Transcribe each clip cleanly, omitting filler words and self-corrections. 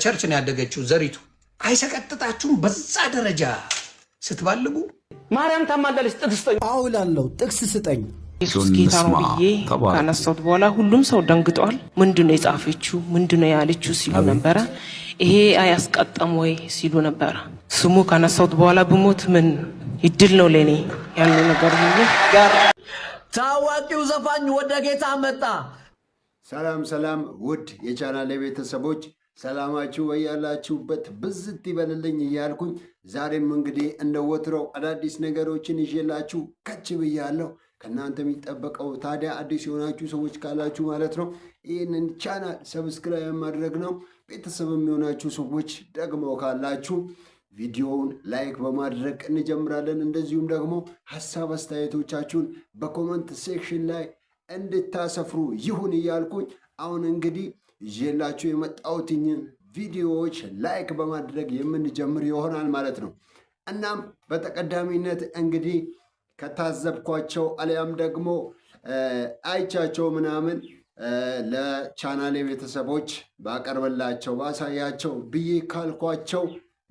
ቸርች ነው ያደገችው ዘሪቱ። አይሰቀጥጣችሁም በዛ ደረጃ ስትባልጉ? ማርያም ታማለለች ጥቅስ ስጠኝ። አውላለሁ ጥቅስ ስጠኝ። ኢየሱስ ጌታ ነው ብዬ ካነሳሁት በኋላ ሁሉም ሰው ደንግጧል። ምንድነው የጻፈችው ምንድነው ያለችው ሲሉ ነበረ። ይሄ አያስቀጣም ወይ ሲሉ ነበረ። ስሙ ካነሳሁት በኋላ ብሞት ምን ይድል ነው ለኔ ያለው ነገር ሁሉ ጋር ታዋቂው ዘፋኝ ወደ ጌታ መጣ። ሰላም ሰላም ውድ የቻናሌ ቤተሰቦች ሰላማችሁ በያላችሁበት ብዝት ይበልልኝ እያልኩኝ ዛሬም እንግዲህ እንደ ወትሮው አዳዲስ ነገሮችን ይዤላችሁ ከች ብያለሁ። ከእናንተ የሚጠበቀው ታዲያ አዲስ የሆናችሁ ሰዎች ካላችሁ ማለት ነው ይህንን ቻናል ሰብስክራይብ ማድረግ ነው። ቤተሰብ የሚሆናችሁ ሰዎች ደግሞ ካላችሁ ቪዲዮውን ላይክ በማድረግ እንጀምራለን። እንደዚሁም ደግሞ ሀሳብ አስተያየቶቻችሁን በኮመንት ሴክሽን ላይ እንድታሰፍሩ ይሁን እያልኩኝ አሁን እንግዲህ ይዤላችሁ የመጣሁትኝን ቪዲዮዎች ላይክ በማድረግ የምንጀምር ይሆናል ማለት ነው። እናም በተቀዳሚነት እንግዲህ ከታዘብኳቸው አሊያም ደግሞ አይቻቸው ምናምን ለቻናሌ ቤተሰቦች ባቀርብላቸው ባሳያቸው ብዬ ካልኳቸው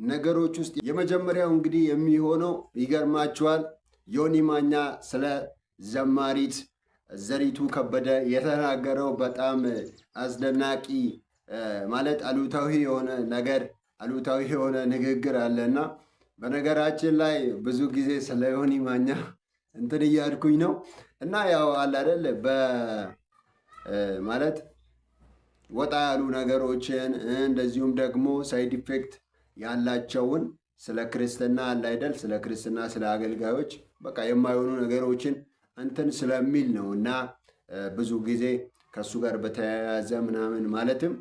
ነገሮች ውስጥ የመጀመሪያው እንግዲህ የሚሆነው ይገርማችኋል፣ ዮኒ ማኛ ስለ ዘማሪት ዘሪቱ ከበደ የተናገረው በጣም አስደናቂ ማለት አሉታዊ የሆነ ንግግር አለና በነገራችን ላይ ብዙ ጊዜ ስለ ዮኒ ማኛ እንትን እያልኩኝ ነው እና ያው አለ አይደል ማለት ወጣ ያሉ ነገሮችን እንደዚሁም ደግሞ ሳይድ ኢፌክት ያላቸውን ስለ ክርስትና አለ አይደል ስለ ክርስትና ስለ አገልጋዮች በቃ የማይሆኑ ነገሮችን እንትን ስለሚል ነው እና ብዙ ጊዜ ከሱ ጋር በተያያዘ ምናምን ማለትም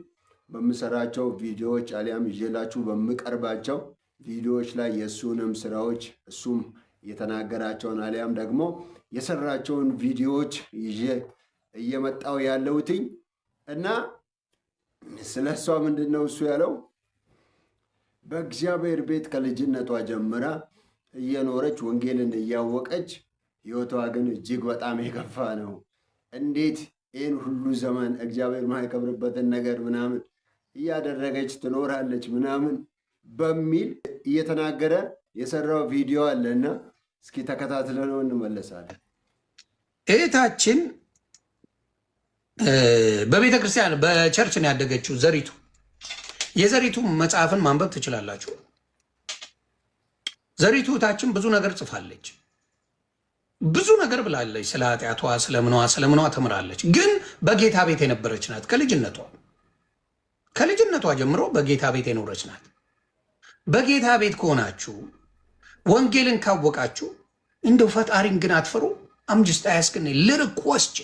በምሰራቸው ቪዲዮዎች አሊያም ይዤላችሁ በምቀርባቸው ቪዲዮዎች ላይ የእሱንም ስራዎች እሱም የተናገራቸውን አሊያም ደግሞ የሰራቸውን ቪዲዮዎች ይዤ እየመጣው ያለሁትኝ እና ስለ እሷ ምንድን ነው እሱ ያለው በእግዚአብሔር ቤት ከልጅነቷ ጀምራ እየኖረች ወንጌልን እያወቀች ሕይወቷ ግን እጅግ በጣም የከፋ ነው። እንዴት ይህን ሁሉ ዘመን እግዚአብሔር ማይከብርበትን ነገር ምናምን እያደረገች ትኖራለች ምናምን በሚል እየተናገረ የሰራው ቪዲዮ አለና እስኪ ተከታትለነው እንመለሳለን። እህታችን በቤተ ክርስቲያን በቸርች ነው ያደገችው ዘሪቱ። የዘሪቱ መጽሐፍን ማንበብ ትችላላችሁ። ዘሪቱ እህታችን ብዙ ነገር ጽፋለች፣ ብዙ ነገር ብላለች። ስለ ኃጢአቷ ስለምኗ ተምራለች። ግን በጌታ ቤት የነበረች ናት። ከልጅነቷ ጀምሮ በጌታ ቤት የኖረች ናት። በጌታ ቤት ከሆናችሁ ወንጌልን ካወቃችሁ እንደው ፈጣሪን ግን አትፈሩ። አምጅስት አያስክን ልርቆስች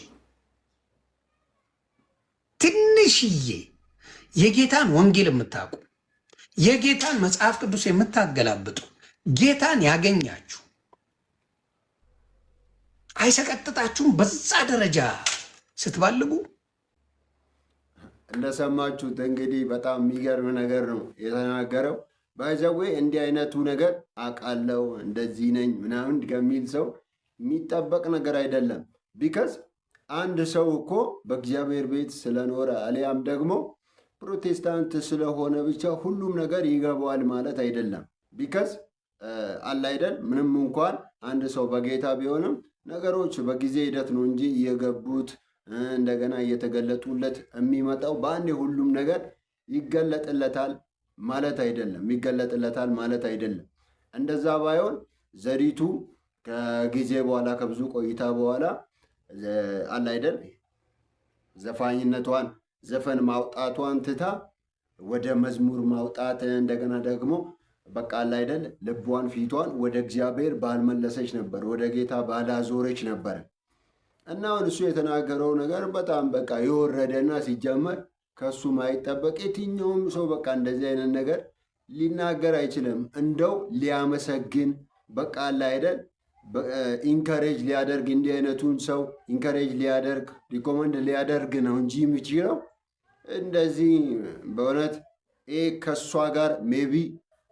ትንሽዬ የጌታን ወንጌል የምታውቁ የጌታን መጽሐፍ ቅዱስ የምታገላብጡ ጌታን ያገኛችሁ አይሰቀጥጣችሁም በዛ ደረጃ ስትባልጉ? እንደሰማችሁት እንግዲህ በጣም የሚገርም ነገር ነው የተናገረው። ባይዘዌ እንዲህ አይነቱ ነገር አውቃለሁ እንደዚህ ነኝ ምናምን ከሚል ሰው የሚጠበቅ ነገር አይደለም። ቢካዝ አንድ ሰው እኮ በእግዚአብሔር ቤት ስለኖረ አሊያም ደግሞ ፕሮቴስታንት ስለሆነ ብቻ ሁሉም ነገር ይገባዋል ማለት አይደለም። ቢካዝ አለ አይደል ምንም እንኳን አንድ ሰው በጌታ ቢሆንም ነገሮች በጊዜ ሂደት ነው እንጂ እየገቡት እንደገና እየተገለጡለት የሚመጣው በአንድ ሁሉም ነገር ይገለጥለታል ማለት አይደለም። እንደዛ ባይሆን ዘሪቱ ከጊዜ በኋላ ከብዙ ቆይታ በኋላ አለ አይደል ዘፈን ማውጣቷን ትታ ወደ መዝሙር ማውጣት እንደገና ደግሞ በቃ አለ አይደል ልቧን ፊቷን ወደ እግዚአብሔር ባልመለሰች ነበር፣ ወደ ጌታ ባላዞረች ነበር። እና አሁን እሱ የተናገረው ነገር በጣም በቃ የወረደና ሲጀመር ከሱ ማይጠበቅ የትኛውም ሰው በቃ እንደዚህ አይነት ነገር ሊናገር አይችልም። እንደው ሊያመሰግን በቃ አለ አይደል ኢንካሬጅ ሊያደርግ እንዲህ አይነቱን ሰው ኢንካሬጅ ሊያደርግ ሪኮመንድ ሊያደርግ ነው እንጂ የሚችለው እንደዚህ በእውነት ይሄ ከእሷ ጋር ሜቢ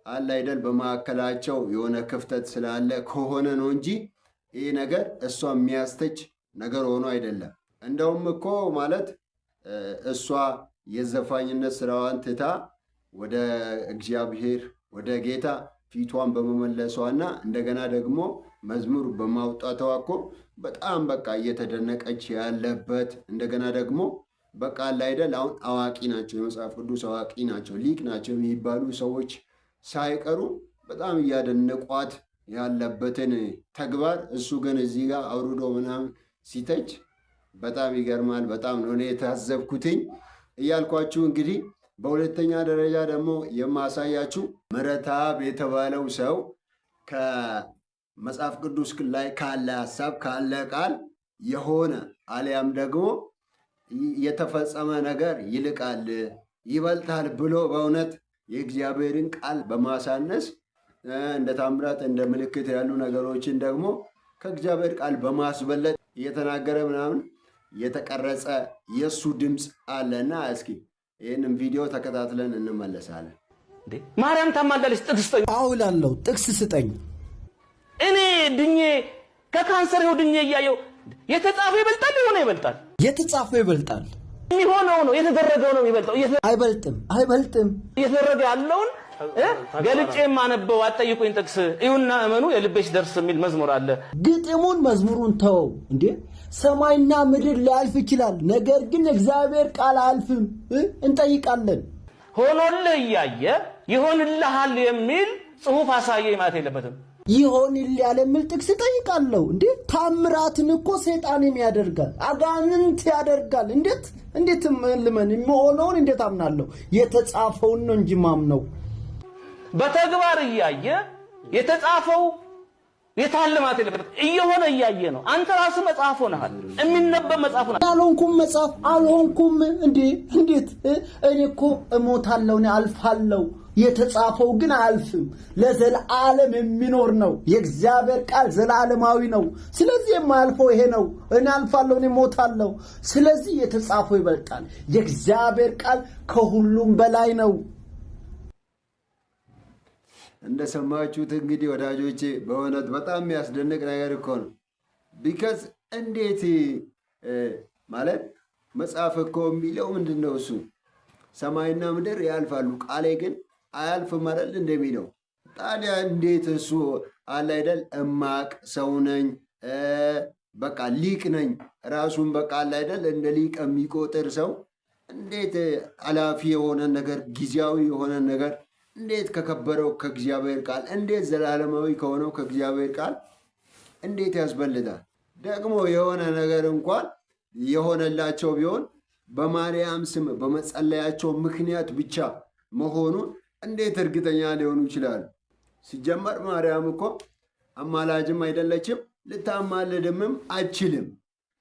አለ አይደል በመካከላቸው የሆነ ክፍተት ስላለ ከሆነ ነው እንጂ ይህ ነገር እሷ የሚያስተች ነገር ሆኖ አይደለም። እንደውም እኮ ማለት እሷ የዘፋኝነት ስራዋን ትታ ወደ እግዚአብሔር ወደ ጌታ ፊቷን በመመለሷና እንደገና ደግሞ መዝሙር በማውጣቷ እኮ በጣም በቃ እየተደነቀች ያለበት እንደገና ደግሞ በቃ አይደል አሁን አዋቂ ናቸው፣ የመጽሐፍ ቅዱስ አዋቂ ናቸው፣ ሊቅ ናቸው የሚባሉ ሰዎች ሳይቀሩ በጣም እያደነቋት ያለበትን ተግባር እሱ ግን እዚህ ጋር አውርዶ ምናምን ሲተች በጣም ይገርማል። በጣም ነው እኔ የታዘብኩትኝ እያልኳችሁ እንግዲህ በሁለተኛ ደረጃ ደግሞ የማሳያችሁ ምህረተአብ የተባለው ሰው ከመጽሐፍ ቅዱስ ላይ ካለ ሀሳብ ካለ ቃል የሆነ አሊያም ደግሞ የተፈጸመ ነገር ይልቃል ይበልጣል ብሎ በእውነት የእግዚአብሔርን ቃል በማሳነስ እንደ ታምራት እንደ ምልክት ያሉ ነገሮችን ደግሞ ከእግዚአብሔር ቃል በማስበለጥ እየተናገረ ምናምን የተቀረጸ የእሱ ድምፅ አለና እስኪ ይህንም ቪዲዮ ተከታትለን እንመለሳለን። ማርያም ታማልዳለች፣ ጥቅስ ስጠኝ። አውላለሁ፣ ጥቅስ ስጠኝ። እኔ ድኜ ከካንሰር ይኸው ድኜ እያየው የተጻፈ ይበልጣል የሆነ ይበልጣል። የተጻፈው ይበልጣል። የሚሆነው ነው የተደረገው ነው የሚበልጠው። አይበልጥም። እየተደረገ ያለውን ገልጬ የማነበው አትጠይቁኝ። ጥቅስ እዩና እመኑ የልቤሽ ደርስ የሚል መዝሙር አለ። ግጥሙን መዝሙሩን ተው እንዴ! ሰማይና ምድር ሊያልፍ ይችላል፣ ነገር ግን እግዚአብሔር ቃል አያልፍም። እንጠይቃለን። ሆኖልህ እያየ ይሆንልሃል የሚል ጽሑፍ አሳየኝ ማለት የለበትም። ይሆንልሃል የሚል ጥቅስ እጠይቃለሁ። እንዴ ታምራትን እኮ ሰይጣንም ያደርጋል፣ አጋንንት ያደርጋል። እንዴት ልመን? የሚሆነውን እንዴት አምናለሁ? የተጻፈውን ነው እንጂ ማምነው። በተግባር እያየ የተጻፈው የታለማት የለበት እየሆነ እያየ ነው። አንተ ራስህ መጽሐፍ ሆነሃል፣ የሚነበብ መጽሐፍ ሆነሃል። አልሆንኩም መጽሐፍ አልሆንኩም። እንዴት እኔ እኮ እሞታለሁ፣ እኔ አልፋለሁ። የተጻፈው ግን አያልፍም፣ ለዘላለም የሚኖር ነው። የእግዚአብሔር ቃል ዘላለማዊ ነው። ስለዚህ የማያልፈው ይሄ ነው። እኔ አልፋለሁ፣ እኔ እሞታለሁ። ስለዚህ የተጻፈው ይበልጣል። የእግዚአብሔር ቃል ከሁሉም በላይ ነው። እንደሰማችሁት እንግዲህ ወዳጆቼ በእውነት በጣም የሚያስደንቅ ነገር እኮ ነው። ቢካዝ እንዴት ማለት መጽሐፍ እኮ የሚለው ምንድን ነው? እሱ ሰማይና ምድር ያልፋሉ ቃሌ ግን አያልፍም አይደል እንደሚለው። ታዲያ እንዴት እሱ አለ አይደል እማቅ ሰው ነኝ በቃ ሊቅ ነኝ ራሱን በቃ አለ አይደል እንደ ሊቅ የሚቆጥር ሰው እንዴት አላፊ የሆነ ነገር ጊዜያዊ የሆነ ነገር እንዴት ከከበረው ከእግዚአብሔር ቃል እንዴት ዘላለማዊ ከሆነው ከእግዚአብሔር ቃል እንዴት ያስበልጣል? ደግሞ የሆነ ነገር እንኳን የሆነላቸው ቢሆን በማርያም ስም በመጸለያቸው ምክንያት ብቻ መሆኑን እንዴት እርግጠኛ ሊሆኑ ይችላሉ? ሲጀመር ማርያም እኮ አማላጅም አይደለችም፣ ልታማልድምም አችልም።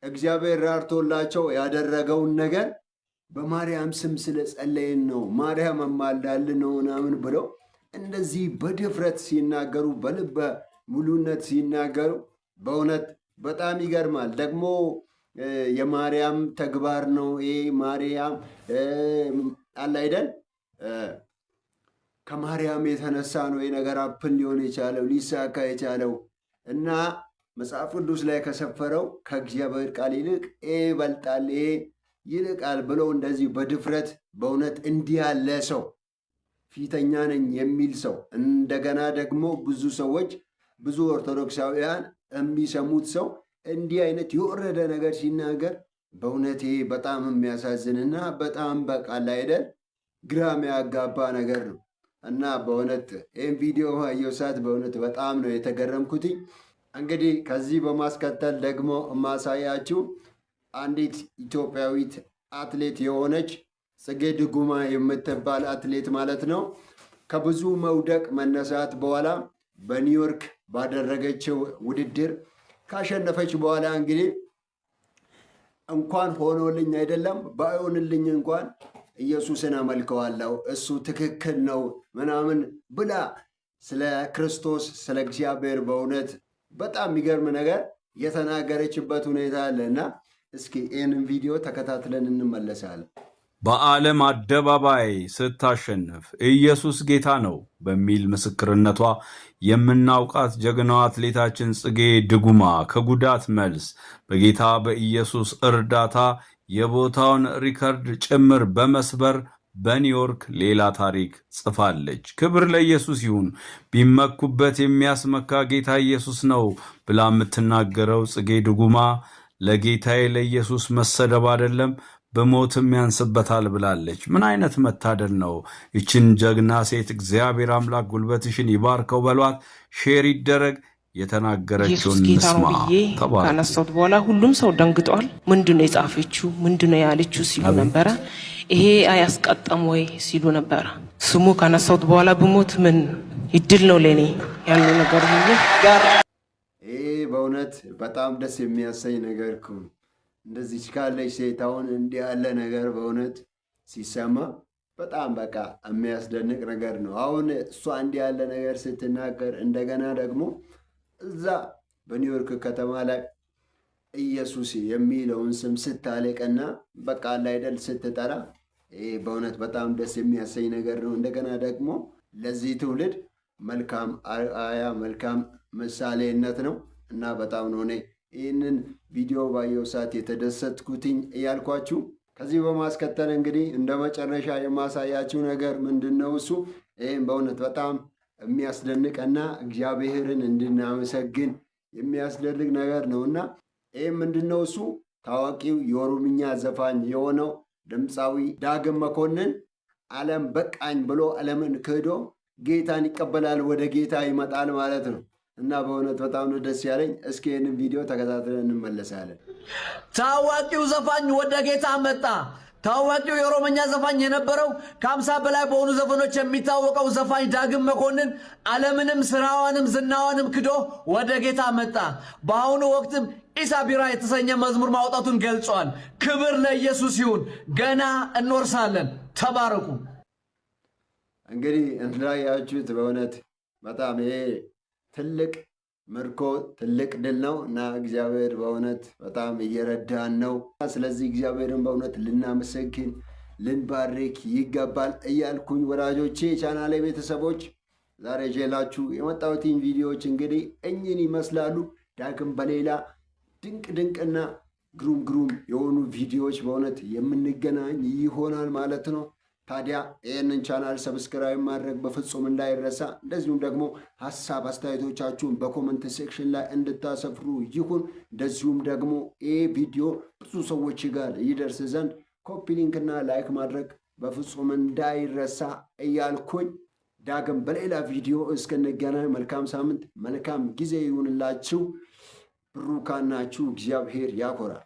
እግዚአብሔር ራርቶላቸው ያደረገውን ነገር በማርያም ስም ስለጸለይን ነው ማርያም አማልዳልን ነው ምናምን ብለው እንደዚህ በድፍረት ሲናገሩ በልበ ሙሉነት ሲናገሩ በእውነት በጣም ይገርማል። ደግሞ የማርያም ተግባር ነው ይሄ። ማርያም አለ አይደል ከማርያም የተነሳ ነው ይሄ ነገር አፕን ሊሆን የቻለው ሊሳካ የቻለው እና መጽሐፍ ቅዱስ ላይ ከሰፈረው ከእግዚአብሔር ቃል ይልቅ ይበልጣል ይልቃል ብለው እንደዚህ በድፍረት በእውነት እንዲህ ያለ ሰው ፊተኛ ነኝ የሚል ሰው እንደገና ደግሞ ብዙ ሰዎች ብዙ ኦርቶዶክሳውያን የሚሰሙት ሰው እንዲህ አይነት የወረደ ነገር ሲናገር በእውነት በጣም የሚያሳዝንና በጣም በቃል አይደል ግራም ያጋባ ነገር ነው እና በእውነት ይህን ቪዲዮ ባየሁ ሰዓት በእውነት በጣም ነው የተገረምኩት። እንግዲህ ከዚህ በማስከተል ደግሞ የማሳያችሁ አንዲት ኢትዮጵያዊት አትሌት የሆነች ጽጌ ድጉማ የምትባል አትሌት ማለት ነው ከብዙ መውደቅ መነሳት በኋላ በኒውዮርክ ባደረገችው ውድድር ካሸነፈች በኋላ እንግዲህ እንኳን ሆኖልኝ አይደለም ባይሆንልኝ እንኳን ኢየሱስን አመልከዋለሁ እሱ ትክክል ነው ምናምን ብላ ስለ ክርስቶስ ስለ እግዚአብሔር በእውነት በጣም የሚገርም ነገር የተናገረችበት ሁኔታ አለና እስኪ ይህንን ቪዲዮ ተከታትለን እንመለሳለን። በዓለም አደባባይ ስታሸንፍ ኢየሱስ ጌታ ነው በሚል ምስክርነቷ የምናውቃት ጀግናዋ አትሌታችን ጽጌ ድጉማ ከጉዳት መልስ በጌታ በኢየሱስ እርዳታ የቦታውን ሪከርድ ጭምር በመስበር በኒውዮርክ ሌላ ታሪክ ጽፋለች። ክብር ለኢየሱስ ይሁን። ቢመኩበት የሚያስመካ ጌታ ኢየሱስ ነው ብላ የምትናገረው ጽጌ ድጉማ ለጌታዬ ለኢየሱስ መሰደብ አይደለም በሞትም ያንስበታል ብላለች። ምን አይነት መታደል ነው! ይችን ጀግና ሴት እግዚአብሔር አምላክ ጉልበትሽን ይባርከው በሏት። ሼር ይደረግ። የተናገረችውን እንስማ። ካነሳሁት በኋላ ሁሉም ሰው ደንግጧል። ምንድነው የጻፈችው ምንድነው ያለችው ሲሉ ነበረ። ይሄ አያስቀጣም ወይ ሲሉ ነበረ። ስሙ ካነሳሁት በኋላ ብሞት ምን ይድል ነው ለኔ ያለው ነገር ሁሉ ጋር ይሄ በእውነት በጣም ደስ የሚያሰኝ ነገር ነው። እንደዚህ ካለች ሴት አሁን እንዲህ ያለ ነገር በእውነት ሲሰማ በጣም በቃ የሚያስደንቅ ነገር ነው። አሁን እሷ እንዲህ ያለ ነገር ስትናገር እንደገና ደግሞ እዛ በኒውዮርክ ከተማ ላይ ኢየሱስ የሚለውን ስም ስታለቅና በቃ ላይደል ስትጠራ ይሄ በእውነት በጣም ደስ የሚያሰኝ ነገር ነው። እንደገና ደግሞ ለዚህ ትውልድ መልካም አርአያ መልካም ምሳሌነት ነው እና በጣም ነው እኔ ይህንን ቪዲዮ ባየው ሰዓት የተደሰትኩትኝ እያልኳችሁ ከዚህ በማስከተል እንግዲህ እንደ መጨረሻ የማሳያችሁ ነገር ምንድን ነው? እሱ ይህም በእውነት በጣም የሚያስደንቅና እግዚአብሔርን እንድናመሰግን የሚያስደርግ ነገር ነው እና ይህም ምንድን ነው? እሱ ታዋቂው የኦሮምኛ ዘፋኝ የሆነው ድምፃዊ ዳግም መኮንን ዓለም በቃኝ ብሎ ዓለምን ክዶ ጌታን ይቀበላል፣ ወደ ጌታ ይመጣል ማለት ነው። እና በእውነት በጣም ነው ደስ ያለኝ። እስኪ ይህንን ቪዲዮ ተከታትለን እንመለሳለን። ታዋቂው ዘፋኝ ወደ ጌታ መጣ። ታዋቂው የኦሮምኛ ዘፋኝ የነበረው ከ50 በላይ በሆኑ ዘፈኖች የሚታወቀው ዘፋኝ ዳግም መኮንን ዓለምንም ስራዋንም ዝናዋንም ክዶ ወደ ጌታ መጣ። በአሁኑ ወቅትም ኢሳ ቢራ የተሰኘ መዝሙር ማውጣቱን ገልጿል። ክብር ለኢየሱስ ይሁን። ገና እንወርሳለን። ተባረኩ። እንግዲህ እንዳያችሁት በእውነት በጣም ይሄ ትልቅ ምርኮ ትልቅ ድል ነው እና እግዚአብሔር በእውነት በጣም እየረዳን ነው። ስለዚህ እግዚአብሔርን በእውነት ልናመሰግን ልንባርክ ይገባል እያልኩኝ ወዳጆቼ ቻናሌ ቤተሰቦች ዛሬ ጄላችሁ የመጣሁትን ቪዲዮዎች እንግዲህ እኝን ይመስላሉ። ዳግም በሌላ ድንቅ ድንቅና ግሩም ግሩም የሆኑ ቪዲዮዎች በእውነት የምንገናኝ ይሆናል ማለት ነው። ታዲያ ይህንን ቻናል ሰብስክራይብ ማድረግ በፍጹም እንዳይረሳ። እንደዚሁም ደግሞ ሀሳብ አስተያየቶቻችሁን በኮመንት ሴክሽን ላይ እንድታሰፍሩ ይሁን። እንደዚሁም ደግሞ ይህ ቪዲዮ ብዙ ሰዎች ጋር ይደርስ ዘንድ ኮፒ ሊንክና ላይክ ማድረግ በፍጹም እንዳይረሳ እያልኩኝ ዳግም በሌላ ቪዲዮ እስክንገናኝ መልካም ሳምንት መልካም ጊዜ ይሁንላችሁ። ብሩካን ናችሁ። እግዚአብሔር ያኮራል።